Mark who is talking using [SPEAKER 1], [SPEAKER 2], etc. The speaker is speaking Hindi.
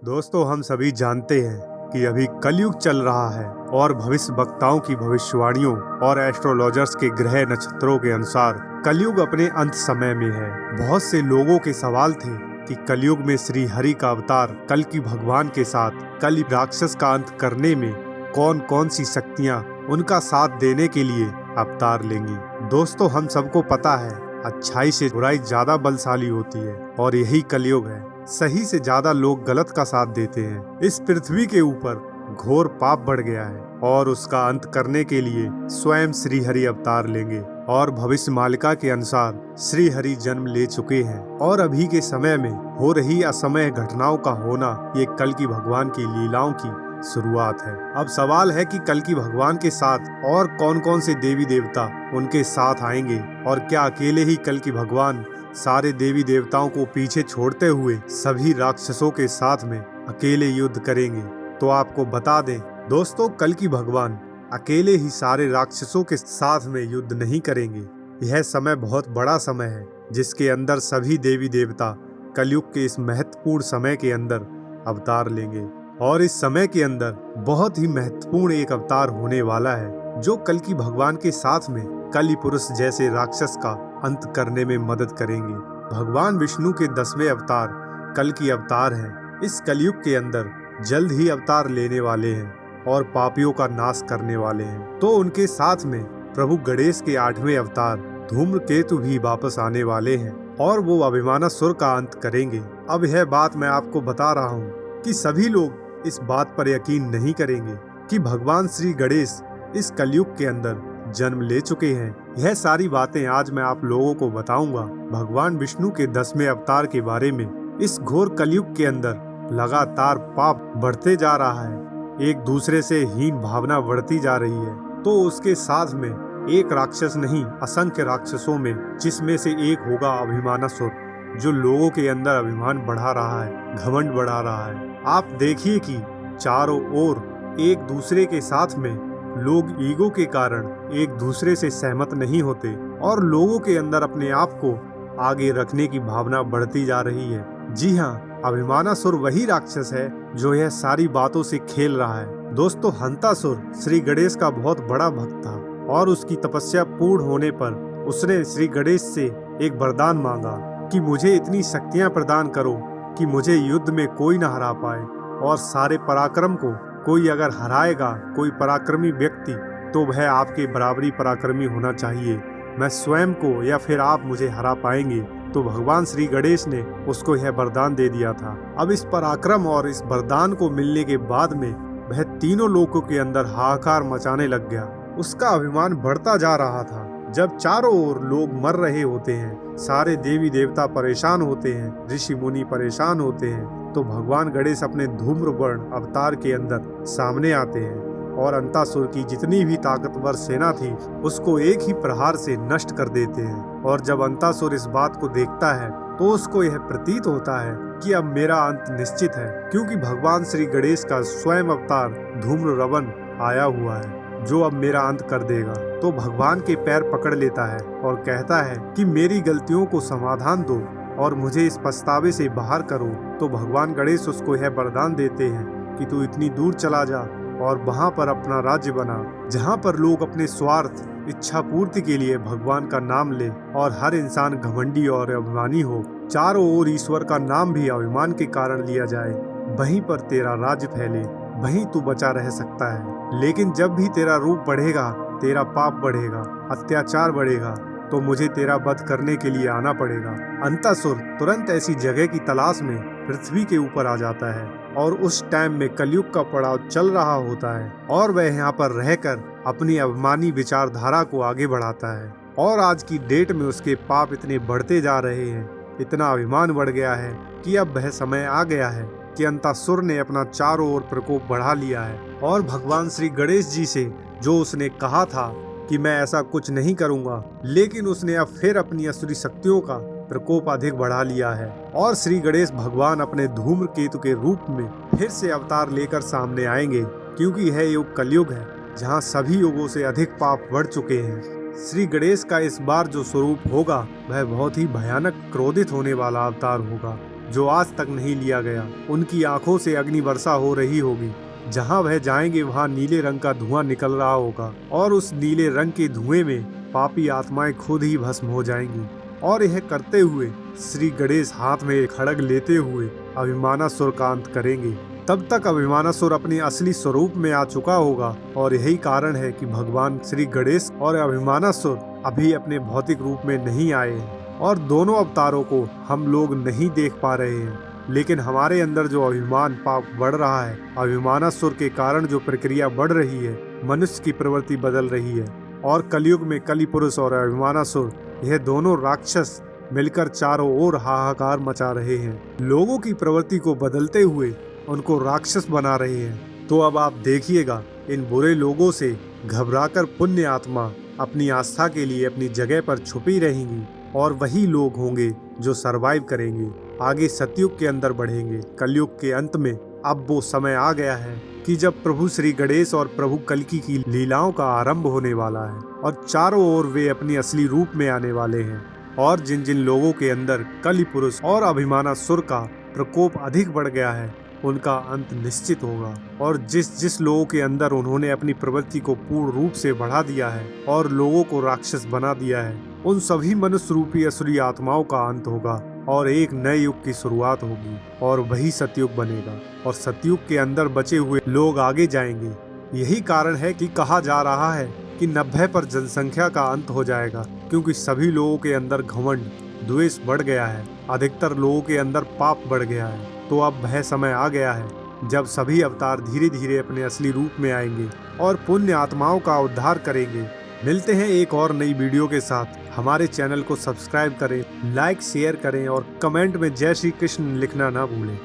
[SPEAKER 1] दोस्तों, हम सभी जानते हैं कि अभी कलयुग चल रहा है और भविष्य वक्ताओं की भविष्यवाणियों और एस्ट्रोलॉजर्स के ग्रह नक्षत्रों के अनुसार कलयुग अपने अंत समय में है। बहुत से लोगों के सवाल थे कि कलयुग में श्री हरि का अवतार कल्कि भगवान के साथ कलि राक्षस का अंत करने में कौन कौन सी शक्तियां उनका साथ देने के लिए अवतार लेंगी। दोस्तों, हम सबको पता है अच्छाई से बुराई ज्यादा बलशाली होती है और यही कलयुग है। सही से ज्यादा लोग गलत का साथ देते हैं। इस पृथ्वी के ऊपर घोर पाप बढ़ गया है और उसका अंत करने के लिए स्वयं श्री हरि अवतार लेंगे और भविष्य मालिका के अनुसार श्री हरि जन्म ले चुके हैं और अभी के समय में हो रही असमय घटनाओं का होना ये कल्कि भगवान की लीलाओं की शुरुआत है। अब सवाल है कि कल्कि भगवान के साथ और कौन कौन से देवी देवता उनके साथ आएंगे और क्या अकेले ही कल्कि भगवान सारे देवी देवताओं को पीछे छोड़ते हुए सभी राक्षसों के साथ में अकेले युद्ध करेंगे। तो आपको बता दें दोस्तों, कल्कि भगवान अकेले ही सारे राक्षसों के साथ में युद्ध नहीं करेंगे। यह समय बहुत बड़ा समय है जिसके अंदर सभी देवी देवता कलयुग के इस महत्वपूर्ण समय के अंदर अवतार लेंगे और इस समय के अंदर बहुत ही महत्वपूर्ण एक अवतार होने वाला है जो कल्कि भगवान के साथ में कलि पुरुष जैसे राक्षस का अंत करने में मदद करेंगे। भगवान विष्णु के 10वें अवतार कल्कि अवतार हैं। इस कलयुग के अंदर जल्द ही अवतार लेने वाले हैं और पापियों का नाश करने वाले हैं। तो उनके साथ में प्रभु गणेश के 8वें अवतार धूम्रकेतु भी वापस आने वाले हैं और वो अभिमानासुर का अंत करेंगे। अब यह बात मैं आपको बता रहा हूँ कि सभी लोग इस बात पर यकीन नहीं करेंगे कि भगवान श्री गणेश इस कलयुग के अंदर जन्म ले चुके हैं। यह सारी बातें आज मैं आप लोगों को बताऊंगा भगवान विष्णु के 10वें अवतार के बारे में। इस घोर कलयुग के अंदर लगातार पाप बढ़ते जा रहा है, एक दूसरे से हीन भावना बढ़ती जा रही है। तो उसके साथ में एक राक्षस नहीं, असंख्य राक्षसों में, जिसमें से एक होगा अभिमानासुर, जो लोगों के अंदर अभिमान बढ़ा रहा है, घमंड बढ़ा रहा है। आप देखिए कि चारों ओर एक दूसरे के साथ में लोग ईगो के कारण एक दूसरे से सहमत नहीं होते और लोगों के अंदर अपने आप को आगे रखने की भावना बढ़ती जा रही है। जी हाँ, अभिमानासुर वही राक्षस है जो यह सारी बातों से खेल रहा है। दोस्तों, हंतासुर श्री गणेश का बहुत बड़ा भक्त था और उसकी तपस्या पूर्ण होने पर उसने श्री गणेश से एक वरदान मांगा कि मुझे इतनी शक्तियाँ प्रदान करो कि मुझे युद्ध में कोई न हरा पाए और सारे पराक्रम को कोई अगर हराएगा, कोई पराक्रमी व्यक्ति, तो वह आपके बराबरी पराक्रमी होना चाहिए। मैं स्वयं को या फिर आप मुझे हरा पाएंगे। तो भगवान श्री गणेश ने उसको यह वरदान दे दिया था। अब इस पराक्रम और इस वरदान को मिलने के बाद में वह तीनों लोगों के अंदर हाहाकार मचाने लग गया। उसका अभिमान बढ़ता जा रहा था। जब चारों ओर लोग मर रहे होते हैं, सारे देवी देवता परेशान होते हैं, ऋषि मुनि परेशान होते हैं, तो भगवान गणेश अपने धूम्रवर्ण अवतार के अंदर सामने आते हैं और अंतासुर की जितनी भी ताकतवर सेना थी उसको एक ही प्रहार से नष्ट कर देते हैं। और जब अंतासुर इस बात को देखता है तो उसको यह प्रतीत होता है कि अब मेरा अंत निश्चित है, क्योंकि भगवान श्री गणेश का स्वयं अवतार धूम्रवन आया हुआ है जो अब मेरा अंत कर देगा। तो भगवान के पैर पकड़ लेता है और कहता है कि मेरी गलतियों को समाधान दो और मुझे इस पछतावे से बाहर करो। तो भगवान गणेश उसको यह वरदान देते हैं कि तू इतनी दूर चला जा और वहाँ पर अपना राज्य बना, जहाँ पर लोग अपने स्वार्थ इच्छा पूर्ति के लिए भगवान का नाम ले और हर इंसान घमंडी और अभिमानी हो। चारों ओर ईश्वर का नाम भी अभिमान के कारण लिया जाए, वहीं पर तेरा राज्य फैले, वहीं तू बचा रह सकता है। लेकिन जब भी तेरा रूप बढ़ेगा, तेरा पाप बढ़ेगा, अत्याचार बढ़ेगा, तो मुझे तेरा वध करने के लिए आना पड़ेगा। अंतासुर तुरंत ऐसी जगह की तलाश में पृथ्वी के ऊपर आ जाता है और उस टाइम में कलयुग का पड़ाव चल रहा होता है और वह यहाँ पर रहकर अपनी अभिमानी विचारधारा को आगे बढ़ाता है। और आज की डेट में उसके पाप इतने बढ़ते जा रहे हैं, इतना अभिमान बढ़ गया है कि अब वह समय आ गया है कि अंतासुर ने अपना चारों ओर प्रकोप बढ़ा लिया है और भगवान श्री गणेश जी से जो उसने कहा था कि मैं ऐसा कुछ नहीं करूंगा, लेकिन उसने अब फिर अपनी असुरी शक्तियों का प्रकोप अधिक बढ़ा लिया है और श्री गणेश भगवान अपने धूम्रकेतु के रूप में फिर से अवतार लेकर सामने आएंगे, क्योंकि यह युग कलयुग है जहां सभी युगों से अधिक पाप बढ़ चुके हैं। श्री गणेश का इस बार जो स्वरूप होगा वह बहुत ही भयानक क्रोधित होने वाला अवतार होगा, जो आज तक नहीं लिया गया। उनकी आंखों से अग्नि वर्षा हो रही होगी। जहाँ वह जाएंगे वहाँ नीले रंग का धुआं निकल रहा होगा और उस नीले रंग के धुएं में पापी आत्माएं खुद ही भस्म हो जाएंगी। और यह करते हुए श्री गणेश हाथ में एक खड्ग लेते हुए अभिमानासुर का अंत करेंगे। तब तक अभिमानासुर अपने असली स्वरूप में आ चुका होगा और यही कारण है कि भगवान श्री गणेश और अभिमानासुर अभी अपने भौतिक रूप में नहीं आए हैं और दोनों अवतारों को हम लोग नहीं देख पा रहे हैं। लेकिन हमारे अंदर जो अभिमान पाप बढ़ रहा है, अभिमानासुर के कारण जो प्रक्रिया बढ़ रही है, मनुष्य की प्रवृत्ति बदल रही है और कलयुग में कली पुरुष और अभिमानासुर यह दोनों राक्षस मिलकर चारों ओर हाहाकार मचा रहे हैं। लोगों की प्रवृत्ति को बदलते हुए उनको राक्षस बना रहे हैं। तो अब आप देखिएगा, इन बुरे लोगों से घबराकर पुण्य आत्मा अपनी आस्था के लिए अपनी जगह पर छुपी रहेंगी और वही लोग होंगे जो सरवाइव करेंगे, आगे सतयुग के अंदर बढ़ेंगे। कलयुग के अंत में अब वो समय आ गया है कि जब प्रभु श्री गणेश और प्रभु कल्कि की लीलाओं का आरंभ होने वाला है और चारों ओर वे अपनी असली रूप में आने वाले हैं। और जिन जिन लोगों के अंदर कली पुरुष और अभिमानासुर का प्रकोप अधिक बढ़ गया है, उनका अंत निश्चित होगा। और जिस जिस लोगों के अंदर उन्होंने अपनी प्रवृत्ति को पूर्ण रूप से बढ़ा दिया है और लोगों को राक्षस बना दिया है, उन सभी मनुष्य रूपी असुरी आत्माओं का अंत होगा और एक नए युग की शुरुआत होगी और वही सतयुग बनेगा और सतयुग के अंदर बचे हुए लोग आगे जाएंगे। यही कारण है कि कहा जा रहा है कि 90 पर जनसंख्या का अंत हो जाएगा, क्योंकि सभी लोगों के अंदर घमंड द्वेष बढ़ गया है, अधिकतर लोगों के अंदर पाप बढ़ गया है। तो अब वह समय आ गया है जब सभी अवतार धीरे धीरे अपने असली रूप में आएंगे और पुण्य आत्माओं का उद्धार करेंगे। मिलते हैं एक और नई वीडियो के साथ। हमारे चैनल को सब्सक्राइब करें, लाइक शेयर करें और कमेंट में जय श्री कृष्ण लिखना ना भूलें।